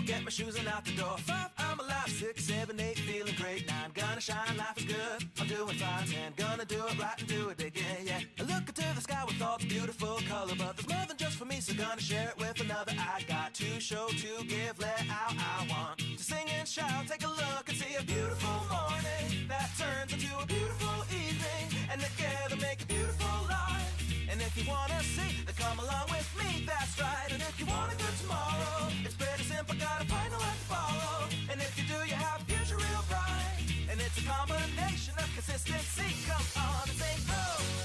get my shoes and out the door. 5, I'm alive. 6, 7, 8, feeling great. 9, gonna shine, life is good. I'm doing fine. 10, gonna do it right and do it again, yeah. I look into the sky with all the beautiful color, but there's more than just for me, so gonna share it with another. I got to show, to give, let out. I want to sing and shout. Take a look and see a beautiful morning that turns into a beautiful evening, and together make a beautiful life. And if you wanna see, then come along with me, that's right. And if you want a good tomorrow, it's pretty simple, got a final life to follow. And if you do, you have a future real bright. And it's a combination of consistency. Come on and say, oh,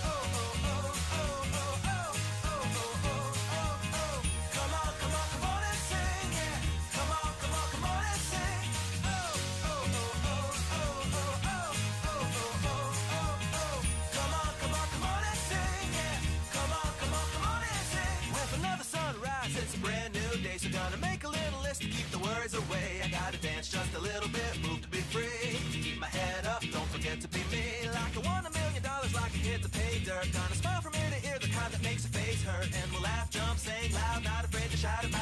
oh, oh, oh, oh, oh, oh, oh, oh, oh, oh, oh. Come on, come on, come on and sing, yeah. Come on, come on, come on and sing. Oh, oh, oh, oh, oh, oh, oh, oh, oh, oh, oh, oh. Come on, come on, come on and sing, yeah. Come on, come on, come on and sing. With another sunrise, it's a brand new day, so gonna make a little list to keep the worries away. I gotta dance just a little bit, move to be free. Keep my head up, don't forget to be me. Like I won $1 million, like a kid to pay dirt. Gonna smile from ear to ear, the kind that makes a face hurt. And we'll laugh, jump, sing loud, not afraid to shout about